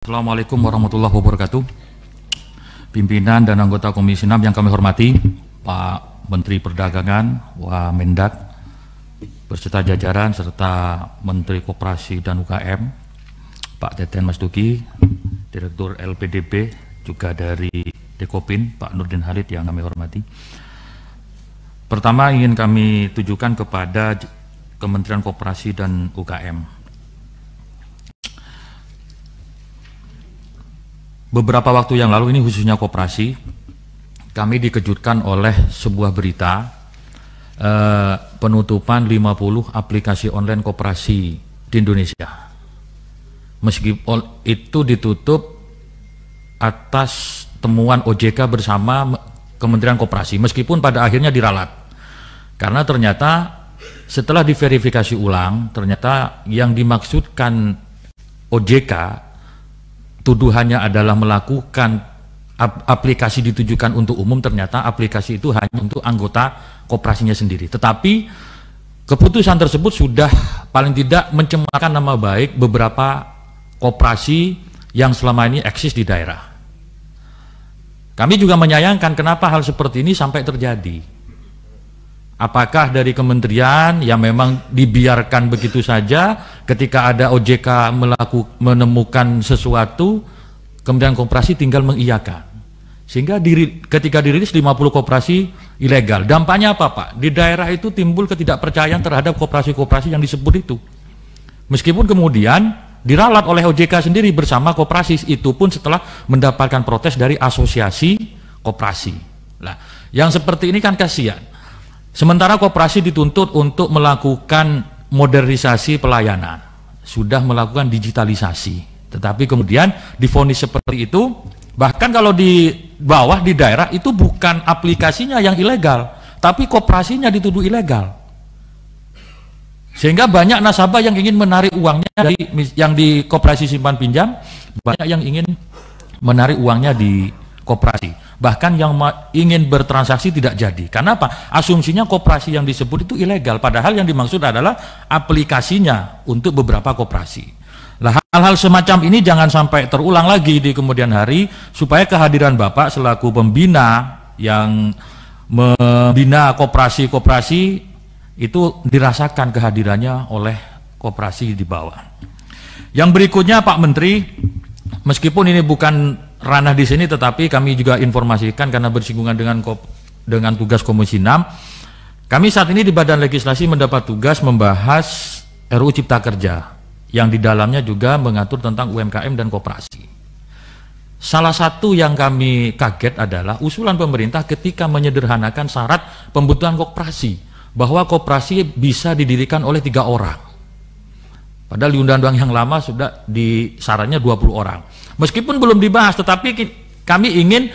Assalamualaikum warahmatullahi wabarakatuh. Pimpinan dan anggota Komisi 6 yang kami hormati, Pak Menteri Perdagangan, Wamendak, beserta jajaran, serta Menteri Koperasi dan UKM, Pak Teten Mas Duki, Direktur LPDB, juga dari Dekopin, Pak Nurdin Halid yang kami hormati. Pertama ingin kami tujukan kepada Kementerian Koperasi dan UKM. Beberapa waktu yang lalu, ini khususnya koperasi, kami dikejutkan oleh sebuah berita penutupan 50 aplikasi online koperasi di Indonesia. Meskipun itu ditutup atas temuan OJK bersama Kementerian Koperasi, meskipun pada akhirnya diralat. Karena ternyata setelah diverifikasi ulang, ternyata yang dimaksudkan OJK tuduhannya adalah melakukan aplikasi ditujukan untuk umum, ternyata aplikasi itu hanya untuk anggota koperasinya sendiri. Tetapi keputusan tersebut sudah paling tidak mencemarkan nama baik beberapa koperasi yang selama ini eksis di daerah. Kami juga menyayangkan kenapa hal seperti ini sampai terjadi. Apakah dari kementerian yang memang dibiarkan begitu saja, ketika ada OJK menemukan sesuatu, Kementerian Koperasi tinggal mengiyakan, sehingga ketika dirilis 50 koperasi ilegal. Dampaknya apa, Pak? Di daerah itu timbul ketidakpercayaan terhadap koperasi-koperasi yang disebut itu, meskipun kemudian diralat oleh OJK sendiri bersama koperasi, itu pun setelah mendapatkan protes dari asosiasi koperasi. Nah, yang seperti ini kan kasihan. Sementara koperasi dituntut untuk melakukan modernisasi pelayanan, sudah melakukan digitalisasi, tetapi kemudian divonis seperti itu. Bahkan kalau di bawah di daerah itu bukan aplikasinya yang ilegal, tapi koperasinya dituduh ilegal, sehingga banyak nasabah yang ingin menarik uangnya dari yang di koperasi simpan pinjam, banyak yang ingin menarik uangnya di koperasi. Bahkan yang ingin bertransaksi tidak jadi. Karena apa? Asumsinya koperasi yang disebut itu ilegal, padahal yang dimaksud adalah aplikasinya untuk beberapa koperasi. Nah, hal-hal semacam ini jangan sampai terulang lagi di kemudian hari, supaya kehadiran Bapak selaku pembina yang membina koperasi-koperasi itu dirasakan kehadirannya oleh koperasi di bawah. Yang berikutnya, Pak Menteri, meskipun ini bukan ranah di sini, tetapi kami juga informasikan karena bersinggungan dengan tugas Komisi 6. Kami saat ini di Badan Legislasi mendapat tugas membahas RUU Cipta Kerja yang di dalamnya juga mengatur tentang UMKM dan koperasi. Salah satu yang kami kaget adalah usulan pemerintah ketika menyederhanakan syarat pembentukan koperasi, bahwa koperasi bisa didirikan oleh 3 orang. Padahal di undang-undang yang lama sudah di syaratnya 20 orang. Meskipun belum dibahas, tetapi kami ingin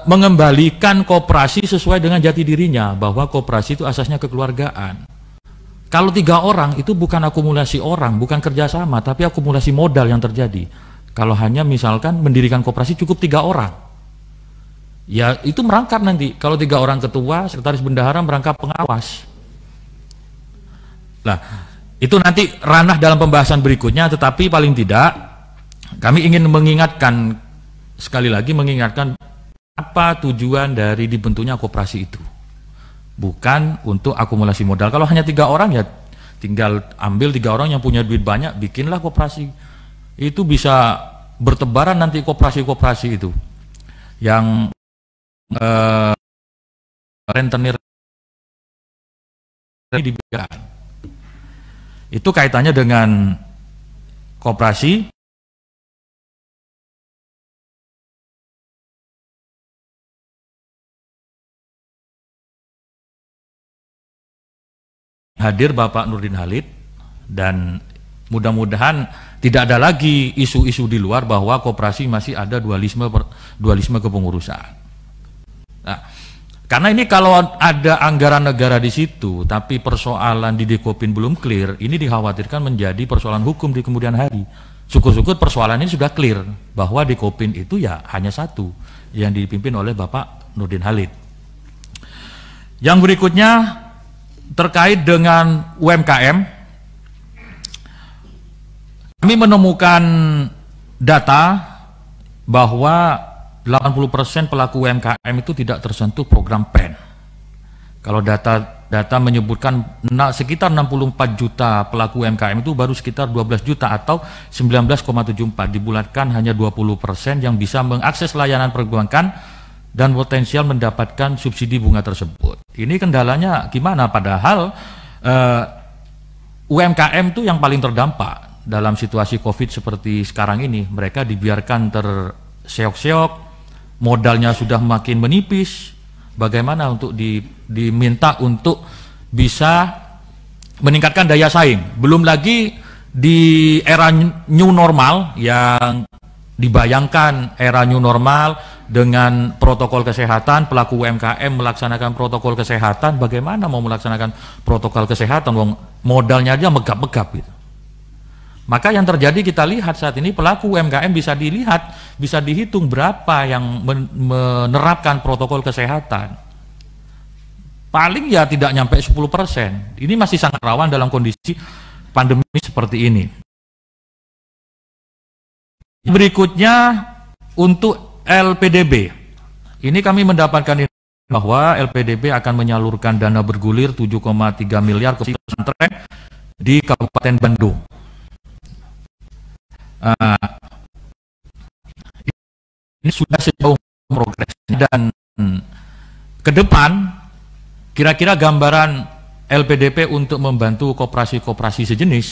mengembalikan koperasi sesuai dengan jati dirinya, bahwa koperasi itu asasnya kekeluargaan. Kalau 3 orang itu bukan akumulasi orang, bukan kerjasama, tapi akumulasi modal yang terjadi. Kalau hanya misalkan mendirikan koperasi cukup 3 orang, ya itu merangkap nanti. Kalau 3 orang ketua, sekretaris bendahara, merangkap pengawas. Nah, itu nanti ranah dalam pembahasan berikutnya, tetapi paling tidak kami ingin mengingatkan, sekali lagi mengingatkan, apa tujuan dari dibentuknya koperasi itu. Bukan untuk akumulasi modal. Kalau hanya 3 orang, ya tinggal ambil 3 orang yang punya duit banyak, bikinlah koperasi. Itu bisa bertebaran nanti koperasi-koperasi itu yang rentenir dibiarkan. Itu kaitannya dengan koperasi. Hadir Bapak Nurdin Halid, dan mudah-mudahan tidak ada lagi isu-isu di luar bahwa koperasi masih ada dualisme kepengurusan. Nah, karena ini kalau ada anggaran negara di situ, tapi persoalan di Dekopin belum clear, ini dikhawatirkan menjadi persoalan hukum di kemudian hari. Syukur-syukur persoalan ini sudah clear, bahwa Dekopin itu ya hanya satu, yang dipimpin oleh Bapak Nurdin Halid. Yang berikutnya terkait dengan UMKM, kami menemukan data bahwa 80% pelaku UMKM itu tidak tersentuh program PEN. Kalau data menyebutkan sekitar 64 juta pelaku UMKM itu baru sekitar 12 juta atau 19,74, dibulatkan hanya 20% yang bisa mengakses layanan perbankan dan potensial mendapatkan subsidi bunga tersebut. Ini kendalanya gimana? Padahal UMKM itu yang paling terdampak dalam situasi COVID seperti sekarang ini. Mereka dibiarkan terseok-seok, modalnya sudah makin menipis. Bagaimana untuk diminta untuk bisa meningkatkan daya saing? Belum lagi di era new normal, yang dibayangkan era new normal dengan protokol kesehatan, pelaku UMKM melaksanakan protokol kesehatan. Bagaimana mau melaksanakan protokol kesehatan? Modalnya aja megap-megap gitu. Maka yang terjadi kita lihat saat ini, pelaku UMKM bisa dilihat, bisa dihitung berapa yang menerapkan protokol kesehatan. Paling ya tidak nyampe 10%. Ini masih sangat rawan dalam kondisi pandemi seperti ini. Berikutnya untuk LPDB. Ini kami mendapatkan bahwa LPDB akan menyalurkan dana bergulir 7,3 miliar ke pesantren di Kabupaten Bandung. Ini sudah sejauh progresnya, dan ke depan kira-kira gambaran LPDP untuk membantu koperasi-koperasi sejenis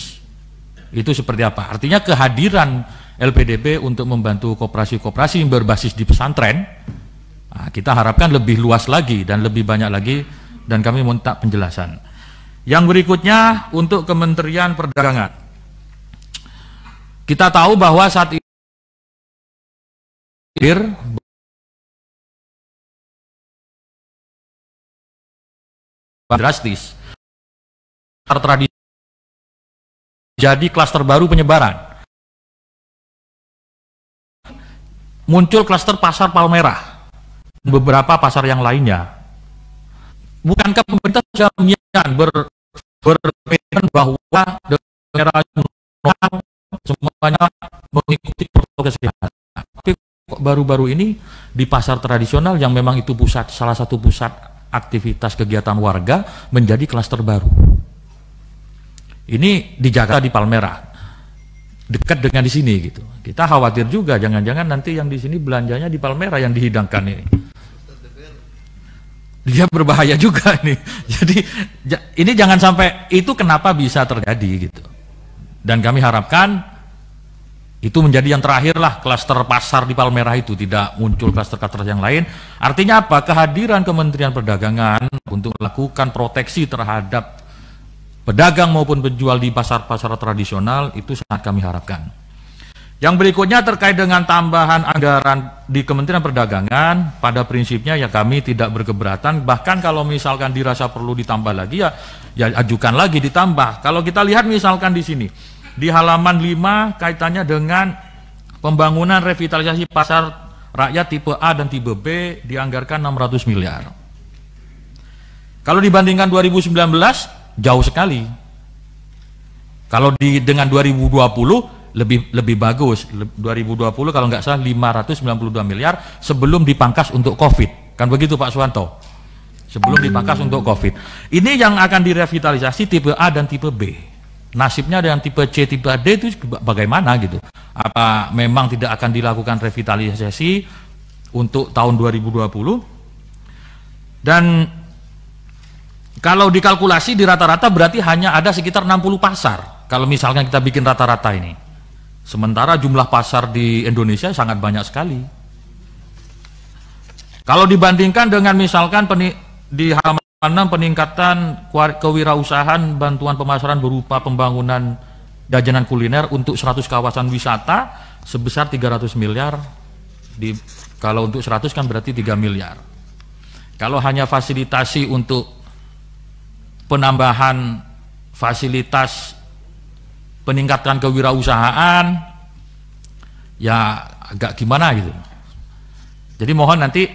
itu seperti apa? Artinya kehadiran LPDP untuk membantu koperasi-koperasi yang berbasis di pesantren, kita harapkan lebih luas lagi dan lebih banyak lagi, dan kami minta penjelasan. Yang berikutnya untuk Kementerian Perdagangan. Kita tahu bahwa saat ini drastis tradisi jadi klaster baru penyebaran. Muncul klaster pasar Palmerah, beberapa pasar yang lainnya. Bukankah pemerintah sudah menyiapkan berkomitmen bahwa daerah semuanya mengikuti protokol kesehatan? Tapi baru-baru ini di pasar tradisional yang memang itu salah satu pusat aktivitas kegiatan warga menjadi klaster baru. Ini di Jakarta, di Palmerah, dekat dengan di sini gitu. Kita khawatir juga jangan-jangan nanti yang di sini belanjanya di Palmerah yang dihidangkan ini. Dia berbahaya juga nih. Jadi ini jangan sampai, itu kenapa bisa terjadi gitu. Dan kami harapkan itu menjadi yang terakhir lah, klaster pasar di Palmerah itu tidak muncul klaster-klaster yang lain. Artinya apa? Kehadiran Kementerian Perdagangan untuk melakukan proteksi terhadap pedagang maupun penjual di pasar-pasar tradisional itu sangat kami harapkan. Yang berikutnya terkait dengan tambahan anggaran di Kementerian Perdagangan, pada prinsipnya ya kami tidak berkeberatan. Bahkan kalau misalkan dirasa perlu ditambah lagi ya ajukan lagi ditambah. Kalau kita lihat misalkan di sini di halaman 5 kaitannya dengan pembangunan revitalisasi pasar rakyat tipe A dan tipe B dianggarkan 600 miliar. Kalau dibandingkan 2019 jauh sekali. Kalau dengan 2020 lebih bagus. 2020 kalau nggak salah 592 miliar sebelum dipangkas untuk COVID. Kan begitu Pak Suwanto? Sebelum dipangkas untuk COVID. Ini yang akan direvitalisasi tipe A dan tipe B. Nasibnya dengan tipe C, tipe D itu bagaimana gitu? Apa memang tidak akan dilakukan revitalisasi untuk tahun 2020? Dan kalau dikalkulasi di rata-rata berarti hanya ada sekitar 60 pasar. Kalau misalkan kita bikin rata-rata ini. Sementara jumlah pasar di Indonesia sangat banyak sekali. Kalau dibandingkan dengan misalkan di halaman 6 peningkatan kewirausahaan, bantuan pemasaran berupa pembangunan jajanan kuliner untuk 100 kawasan wisata sebesar 300 miliar. Kalau untuk 100 kan berarti 3 miliar. Kalau hanya fasilitasi untuk penambahan fasilitas peningkatan kewirausahaan ya agak gimana gitu. Jadi mohon nanti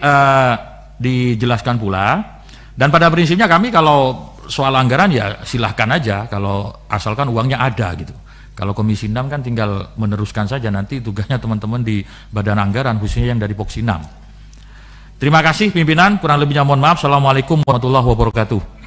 dijelaskan pula. Dan pada prinsipnya kami kalau soal anggaran ya silahkan aja kalau asalkan uangnya ada gitu. Kalau Komisi 6 kan tinggal meneruskan saja, nanti tugasnya teman-teman di Badan Anggaran, khususnya yang dari Poksi 6. Terima kasih pimpinan, kurang lebihnya mohon maaf. Assalamualaikum warahmatullahi wabarakatuh.